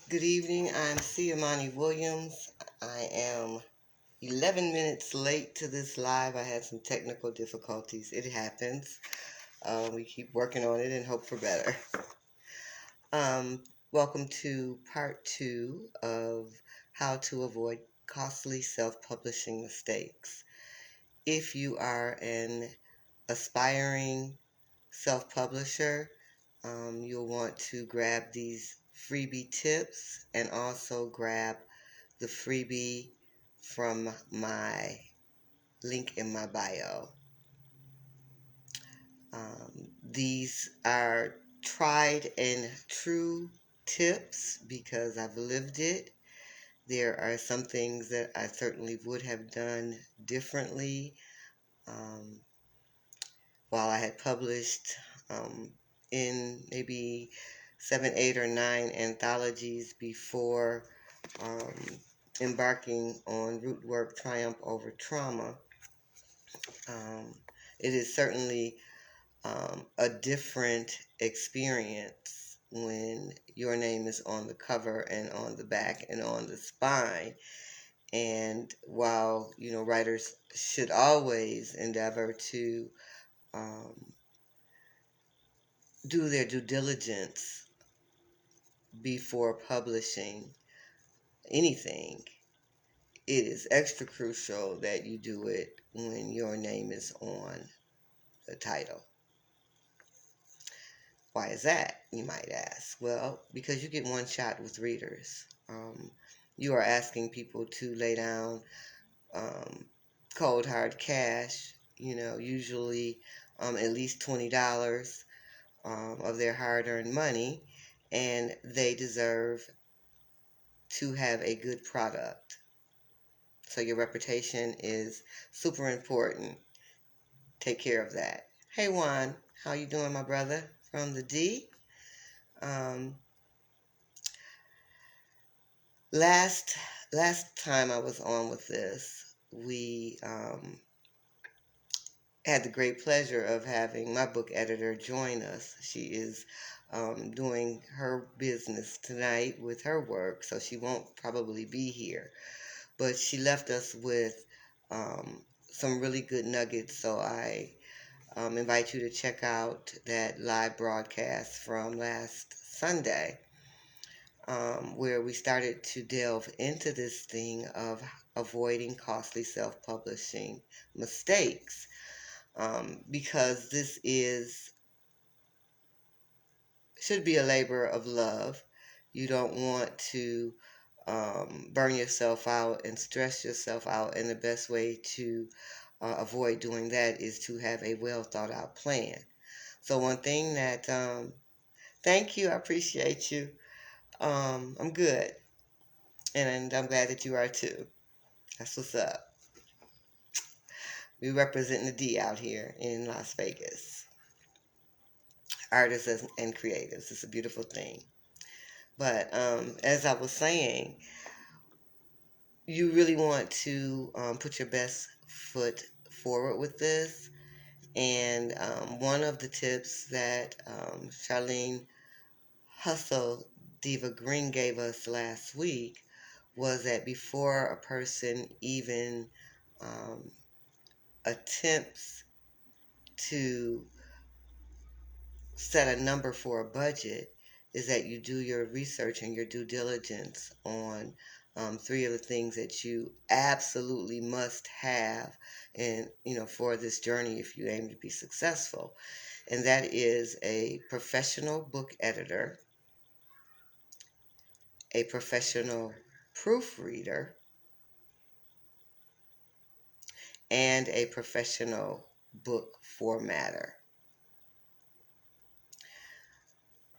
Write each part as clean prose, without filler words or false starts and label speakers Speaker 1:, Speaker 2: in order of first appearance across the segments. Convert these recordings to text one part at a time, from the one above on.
Speaker 1: Good evening. I'm Imani Williams. I am 11 minutes late to this live. I had some technical difficulties. It happens. We keep working on it and hope for better. Welcome to part 2 of how to avoid costly self-publishing mistakes. If you are an aspiring self-publisher, you'll want to grab these freebie tips and also grab the freebie from my link in my bio. These are tried and true tips because I've lived it. There are some things that I certainly would have done differently um, while I had published in maybe 7, 8, or 9 anthologies before um, embarking on Root Work Triumph Over Trauma. Um, it is certainly a different experience when your name is on the cover and on the back and on the spine. And while, writers should always endeavor to um, do their due diligence before publishing anything, it is extra crucial that you do it when your name is on the title. Why is that, you might ask? Well, because you get one shot with readers. You are asking people to lay down um, cold hard cash, usually at least $20 of their hard earned money, and they deserve to have a good product. So your reputation is super important. Take care of that. Hey Juan, how you doing, my brother? From the D. Um, last last time I was on with this, we had the great pleasure of having my book editor join us. She is doing her business tonight with her work, so she won't probably be here. But she left us with some really good nuggets, so I invite you to check out that live broadcast from last Sunday, where we started to delve into this thing of avoiding costly self-publishing mistakes, because this should be a labor of love. You don't want to burn yourself out and stress yourself out, and the best way to avoid doing that is to have a well thought out plan. So one thing that, thank you, I appreciate you. I'm good, and I'm glad that you are too. That's what's up. We represent the D out here in Las Vegas. Artists and creatives. It's a beautiful thing. But as I was saying, you really want to put your best foot forward with this. And one of the tips that Charlene Hustle Diva Green gave us last week was that before a person even um, attempts to set a number for a budget, is that you do your research and your due diligence on 3 of the things that you absolutely must have, and for this journey if you aim to be successful. And that is a professional book editor, a professional proofreader, and a professional book formatter.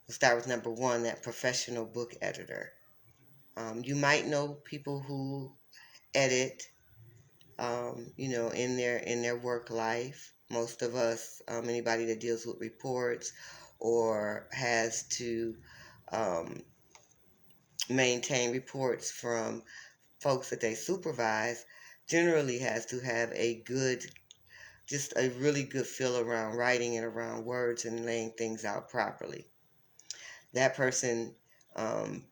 Speaker 1: We'll start with number 1, that professional book editor. You might know people who edit, in their work life. Most of us, anybody that deals with reports or has to um, maintain reports from folks that they supervise, generally has to have a good just a really good feel around writing and around words and laying things out properly. That person um,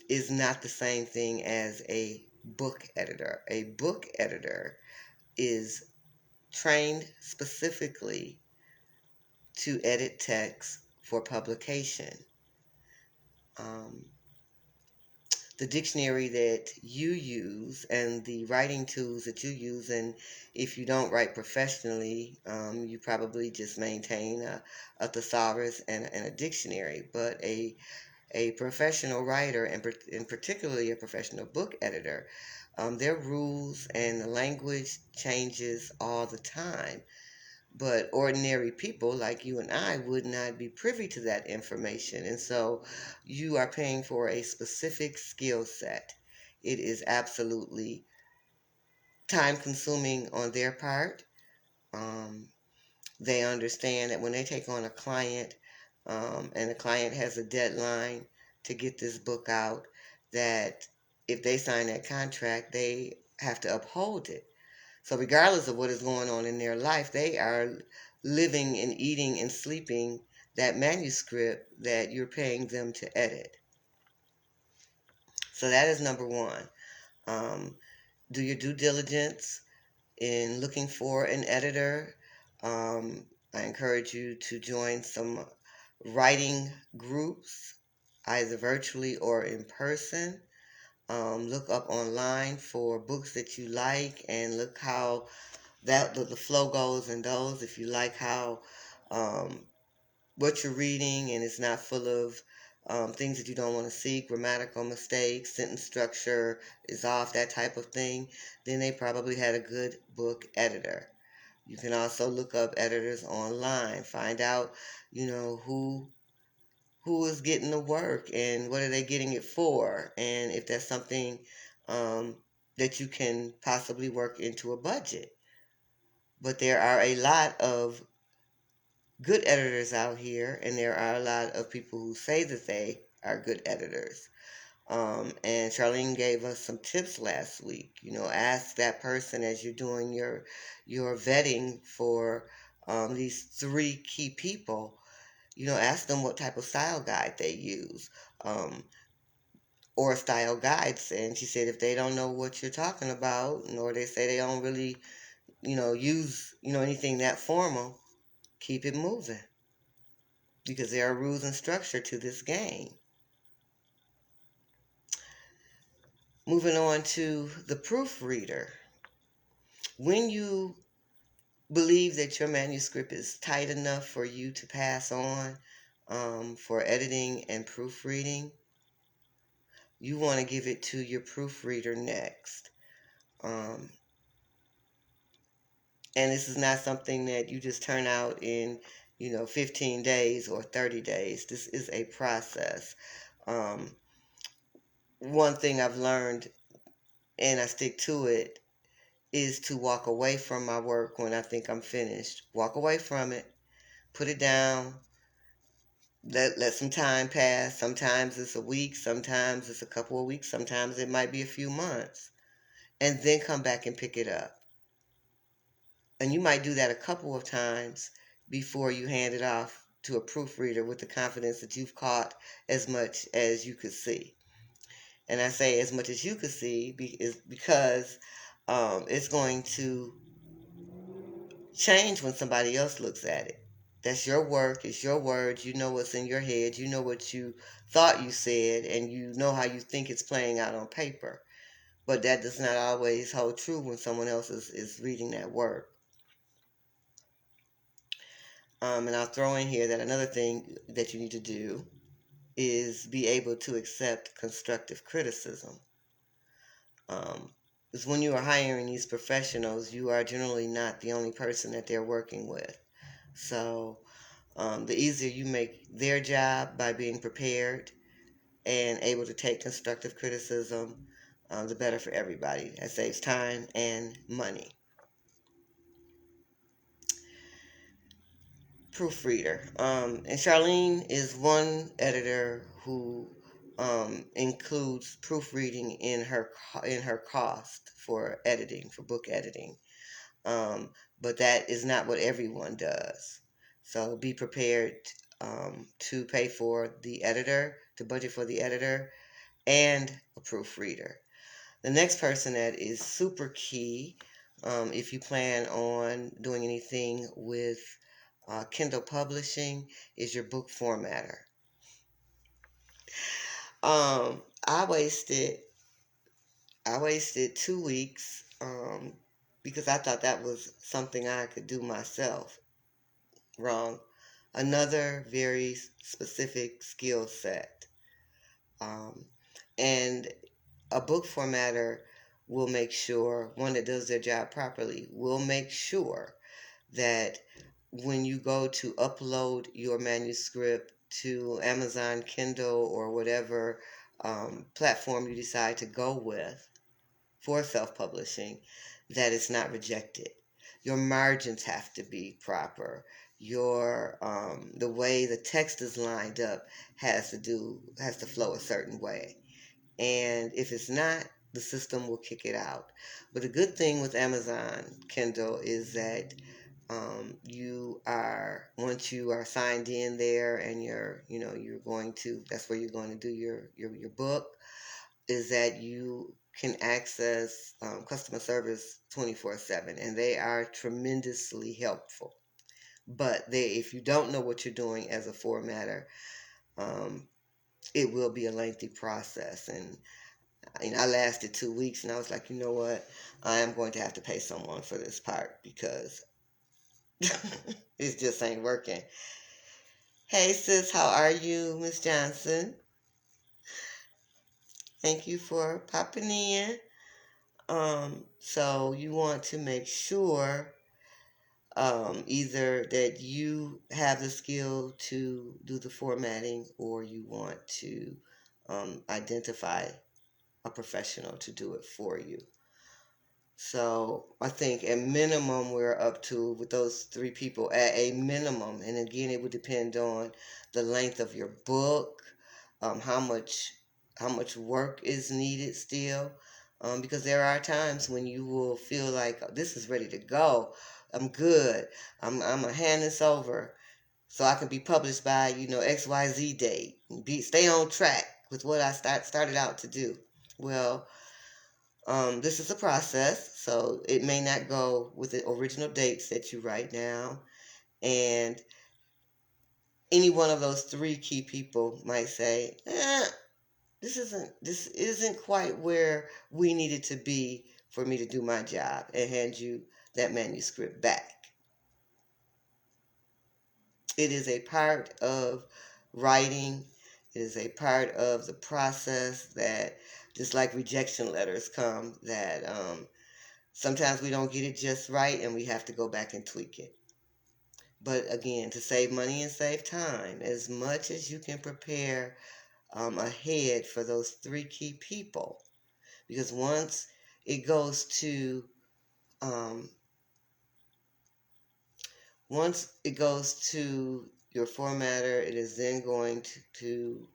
Speaker 1: is not the same thing as a book editor. A book editor is trained specifically to edit text for publication. Um, the dictionary that you use and the writing tools that you use, and if you don't write professionally, you probably just maintain a thesaurus and a dictionary. But a professional writer, and particularly a professional book editor, their rules and the language changes all the time. But ordinary people like you and I would not be privy to that information. And so you are paying for a specific skill set. It is absolutely time consuming on their part. Um, they understand that when they take on a client, and the client has a deadline to get this book out, that if they sign that contract, they have to uphold it. So regardless of what is going on in their life, they are living and eating and sleeping that manuscript that you're paying them to edit. So that is number one. Um, do your due diligence in looking for an editor. I encourage you to join some writing groups, either virtually or in person. Look up online for books that you like and look how the flow goes in those. If you like how um, what you're reading and it's not full of things that you don't want to see, grammatical mistakes, sentence structure is off, that type of thing, then they probably had a good book editor. You can also look up editors online, find out, who is getting the work and what are they getting it for, and if that's something um, that you can possibly work into a budget. But there are a lot of good editors out here, and there are a lot of people who say that they are good editors. And Charlene gave us some tips last week. Ask that person as you're doing your vetting for these three key people. Ask them what type of style guide they use, um, or style guides. And she said if they don't know what you're talking about, nor they say they don't really, use anything that formal, keep it moving because there are rules and structure to this game. Moving on to the proofreader. When you believe that your manuscript is tight enough for you to pass on for editing and proofreading, you want to give it to your proofreader next. Um, and this is not something that you just turn out in 15 days or 30 days. This is a process. Um, One thing I've learned, and I stick to it, is to walk away from my work when I think I'm finished. Walk away from it, put it down, let some time pass. Sometimes it's a week, sometimes it's a couple of weeks, sometimes it might be a few months, and then come back and pick it up. And you might do that a couple of times before you hand it off to a proofreader with the confidence that you've caught as much as you could see. And I say as much as you could see is because it's going to change when somebody else looks at it. That's your work, it's your words, you know what's in your head, you know what you thought you said, and you know how you think it's playing out on paper. But that does not always hold true when someone else is reading that work. And I'll throw in here that another thing that you need to do is be able to accept constructive criticism. Because when you are hiring these professionals, you are generally not the only person that they're working with. So the easier you make their job by being prepared and able to take constructive criticism, the better for everybody. That saves time and money. Proofreader. And Charlene is one editor who includes proofreading in her cost for editing, for book editing. but that is not what everyone does. So be prepared to pay for the editor, to budget for the editor, and a proofreader. The next person that is super key, if you plan on doing anything with Kindle publishing, is your book formatter. Um, I wasted I wasted 2 weeks because I thought that was something I could do myself. Wrong. Another very specific skill set. Um, and a book formatter will make sure, one that does their job properly, will make sure that when you go to upload your manuscript to Amazon Kindle or whatever platform you decide to go with for self-publishing, that it's not rejected. Your margins have to be proper. Your the way the text is lined up has to flow a certain way. And if it's not, the system will kick it out. But the good thing with Amazon Kindle is that you are, once you are signed in there and you're going to, that's where you're going to do your book, is that you can access customer service 24/7, and they are tremendously helpful. But if you don't know what you're doing as a formatter, um, it will be a lengthy process. And I lasted 2 weeks, and I was like, you know what? I am going to have to pay someone for this part because it just ain't working. Hey, sis, how are you, Miss Johnson? Thank you for popping in. So you want to make sure either that you have the skill to do the formatting, or you want to identify a professional to do it for you. So I think at minimum we're up to, with those three people, at a minimum, and again it would depend on the length of your book, how much work is needed still, because there are times when you will feel like, "Oh, this is ready to go. I'm good. I'm gonna hand this over so I can be published by XYZ date. Stay on track with what I started out to do." Well, this is a process, so it may not go with the original dates that you write down. And any one of those three key people might say, this isn't quite where we needed to be for me to do my job, and hand you that manuscript back. It is a part of writing. It is a part of the process that, just like rejection letters come, that sometimes we don't get it just right and we have to go back and tweak it. But again, to save money and save time, as much as you can prepare ahead for those three key people, because it goes to um, once it goes to your formatter, it is then going to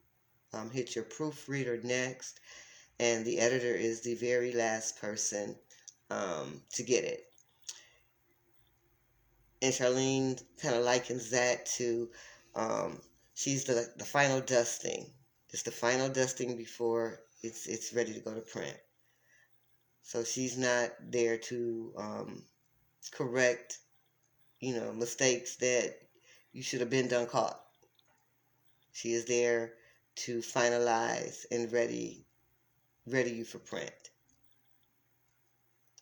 Speaker 1: hit your proofreader next, and the editor is the very last person to get it. And Charlene kind of likens that to um, she's the final dusting. It's the final dusting before it's ready to go to print. So she's not there to correct mistakes that you should have been done caught. She is there to finalize and ready you for print.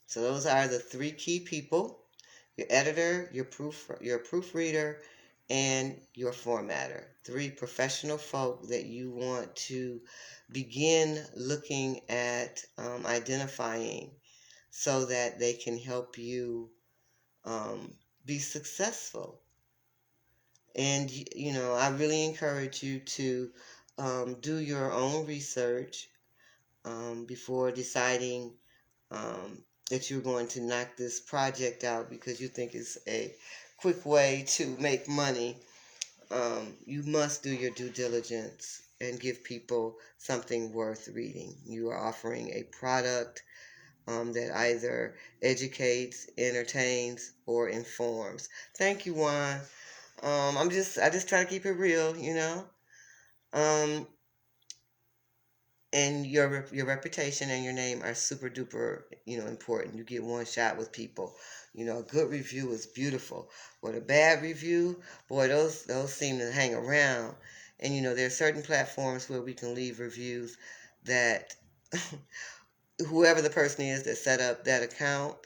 Speaker 1: So those are the three key people: your editor, your proofreader, and your formatter. Three professional folk that you want to begin looking at identifying, so that they can help you be successful. And I really encourage you to do your own research before deciding that you're going to knock this project out because you think it's a quick way to make money. You must do your due diligence and give people something worth reading. You are offering a product that either educates, entertains, or informs. Thank you, Juan. I just try to keep it real, you know. Um, and your reputation and your name are super duper, important. You get one shot with people. A good review is beautiful. But a bad review, boy, those seem to hang around. And there are certain platforms where we can leave reviews that whoever the person is that set up that account,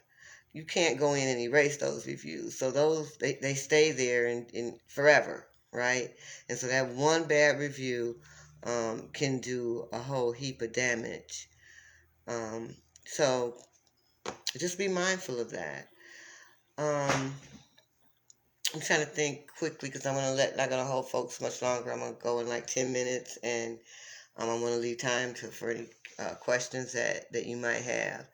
Speaker 1: you can't go in and erase those reviews. So they stay there in forever, right? And so that one bad review can do a whole heap of damage. Um, so just be mindful of that. Um, I'm trying to think quickly because not gonna hold folks much longer. I'm gonna go in like 10 minutes, and I'm gonna leave time for any questions that you might have.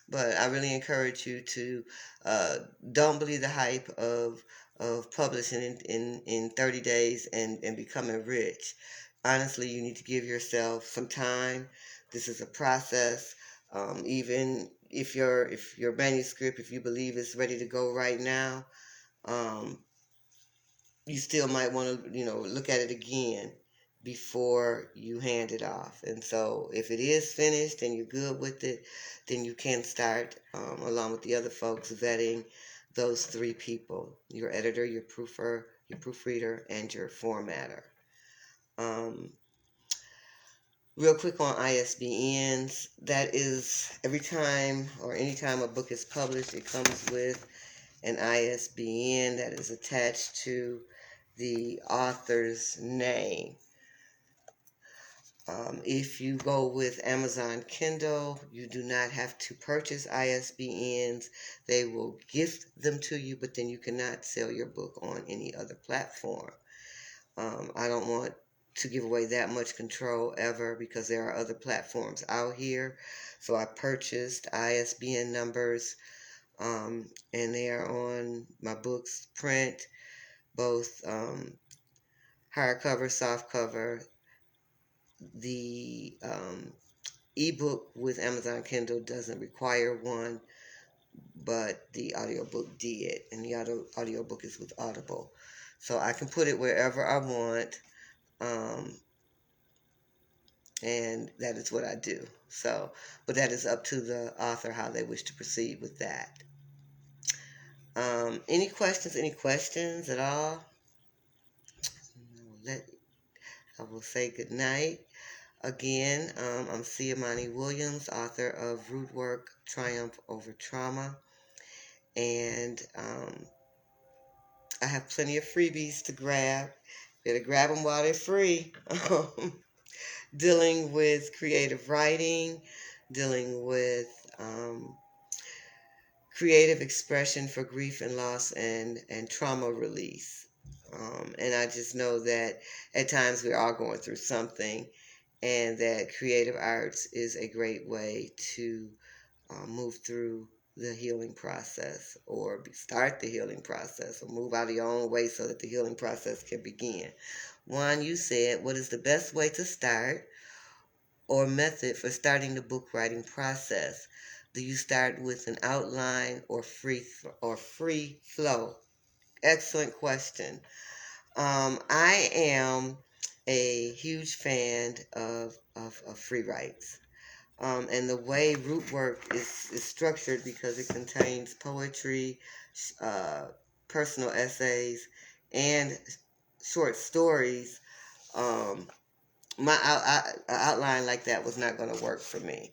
Speaker 1: But I really encourage you to uh, don't believe the hype of publishing in 30 days and becoming rich. Honestly, you need to give yourself some time. This is a process. Even if your manuscript, if you believe it's ready to go right now, um, you still might want to, look at it again before you hand it off. And so if it is finished and you're good with it, then you can start, along with the other folks, vetting those three people: your editor, your proofreader, and your formatter. Um, Real quick on ISBNs, that is every time or anytime a book is published, it comes with an ISBN that is attached to the author's name. If you go with Amazon Kindle, you do not have to purchase ISBNs. They will gift them to you, but then you cannot sell your book on any other platform. I don't want to give away that much control ever because there are other platforms out here. So I purchased ISBN numbers, and they are on my books print, both hardcover, softcover. The ebook with Amazon Kindle doesn't require one, but the audiobook did, and the audiobook is with Audible. So I can put it wherever I want, um, and that is what I do. So, but that is up to the author how they wish to proceed with that. Any questions? Any questions at all? I will say good night. Again, I'm C. Imani Williams, author of Rootwork, Triumph Over Trauma. And I have plenty of freebies to grab. Better grab them while they're free. Dealing with creative writing, dealing with creative expression for grief and loss and trauma release. And I just know that at times we're all going through something, and that creative arts is a great way to move through the healing process, or start the healing process, or move out of your own way so that the healing process can begin. One, you said, what is the best way to start or method for starting the book writing process? Do you start with an outline or free flow? Excellent question. I am a huge fan of free writes. And the way root work is structured, because it contains poetry, uh, personal essays, and short stories. My outline like that was not going to work for me.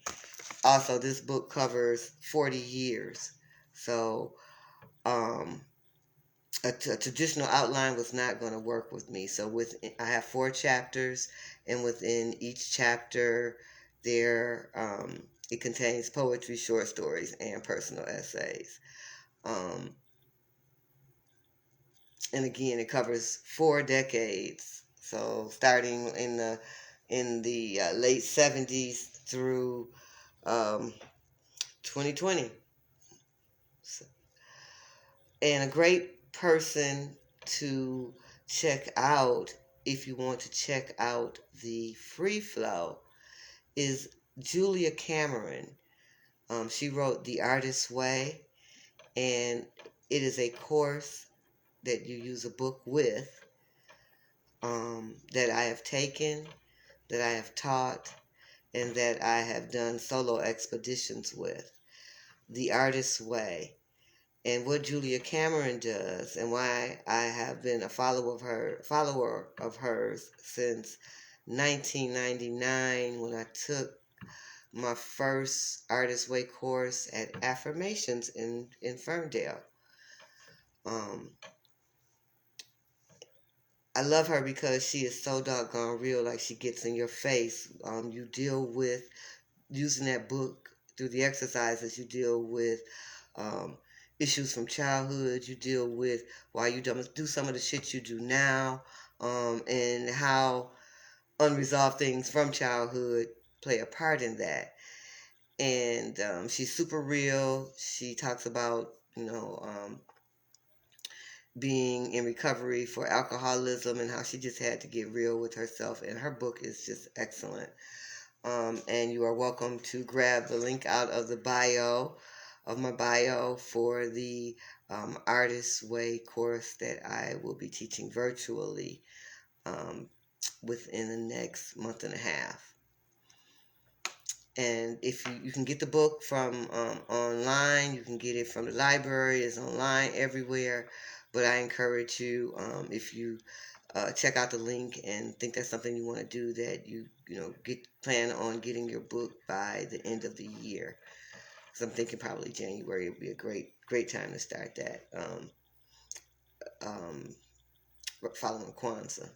Speaker 1: Also, this book covers 40 years. So a traditional outline was not going to work with me. So I have 4 chapters, and within each chapter, it contains poetry, short stories, and personal essays. Um, and again, it covers 4 decades. So starting in the late 70s through 2020. So, and a great person to check out, if you want to check out the free flow, is Julia Cameron. She wrote The Artist's Way, and it is a course that you use a book with, that I have taken, that I have taught, and that I have done solo expeditions with. The Artist's Way. And what Julia Cameron does, and why I have been a follower of hers since 1999, when I took my first Artist's Way course at Affirmations in Ferndale. I love her because she is so doggone real. Like, she gets in your face. You deal with, using that book through the exercises, you deal with um, issues from childhood. You deal with why you don't do some of the shit you do now, and how unresolved things from childhood play a part in that. And she's super real. She talks about, being in recovery for alcoholism and how she just had to get real with herself. And her book is just excellent. And you are welcome to grab the link out of the bio, of my bio, for the Artist's Way course that I will be teaching virtually um, within the next month and a half. And if you can get the book from online, you can get it from the library. It's online everywhere. But I encourage you, if you check out the link and think that's something you want to do, that plan on getting your book by the end of the year. So I'm thinking probably January would be a great time to start that. Um, Following Kwanzaa.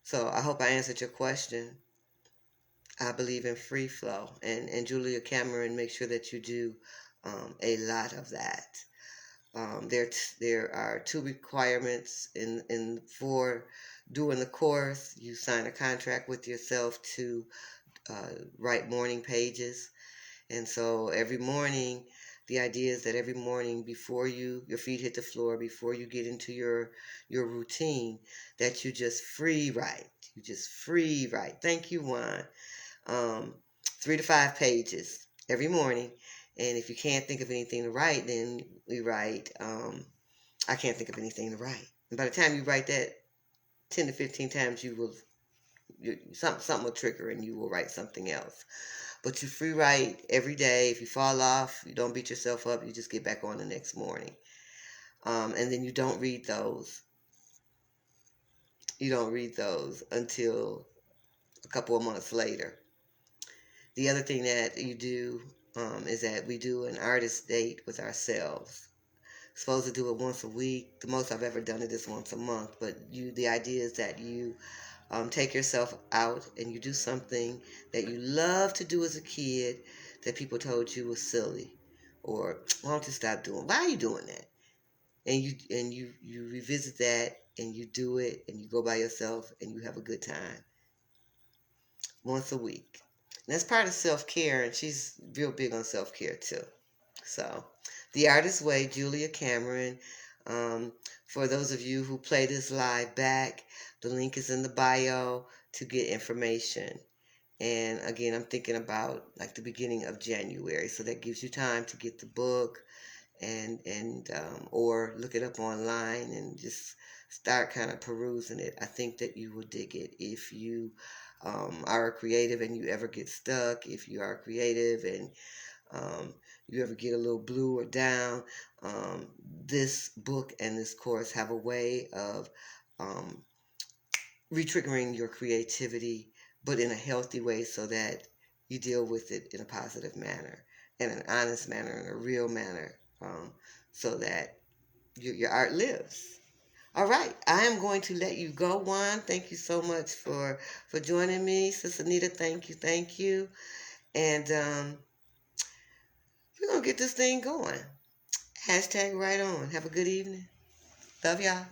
Speaker 1: So I hope I answered your question. I believe in free flow, and Julia Cameron makes sure that you do a lot of that. There are two requirements for doing the course. You sign a contract with yourself to write morning pages, and so every morning, the idea is that every morning before your feet hit the floor, before you get into your routine, that you just free write. You just free write. Thank you, Juan. 3 to 5 pages every morning. And if you can't think of anything to write, then we write, I can't think of anything to write. And by the time you write that 10 to 15 times, something will trigger and you will write something else. But you free write every day. If you fall off, you don't beat yourself up. You just get back on the next morning. And then you don't read those. You don't read those until a couple of months later. The other thing that you do is that we do an artist date with ourselves. Supposed to do it once a week. The most I've ever done it is once a month. But the idea is that you take yourself out and you do something that you love to do as a kid that people told you was silly, or why don't you stop doing? Why are you doing that? And you revisit that and you do it and you go by yourself and you have a good time once a week. And that's part of self-care, and she's real big on self-care too. So, The Artist's Way, Julia Cameron. For those of you who play this live back, the link is in the bio to get information. And again, I'm thinking about like the beginning of January, so that gives you time to get the book and or look it up online and just start kind of perusing it. I think that you will dig it if you are a creative and you ever get stuck. If you are creative and you ever get a little blue or down, this book and this course have a way of retriggering your creativity, but in a healthy way, so that you deal with it in a positive manner, in an honest manner, in a real manner, so that your art lives. All right, I am going to let you go, Juan. Thank you so much for joining me, Sister Anita. Thank you, and we're gonna get this thing going. Hashtag right on. Have a good evening. Love y'all.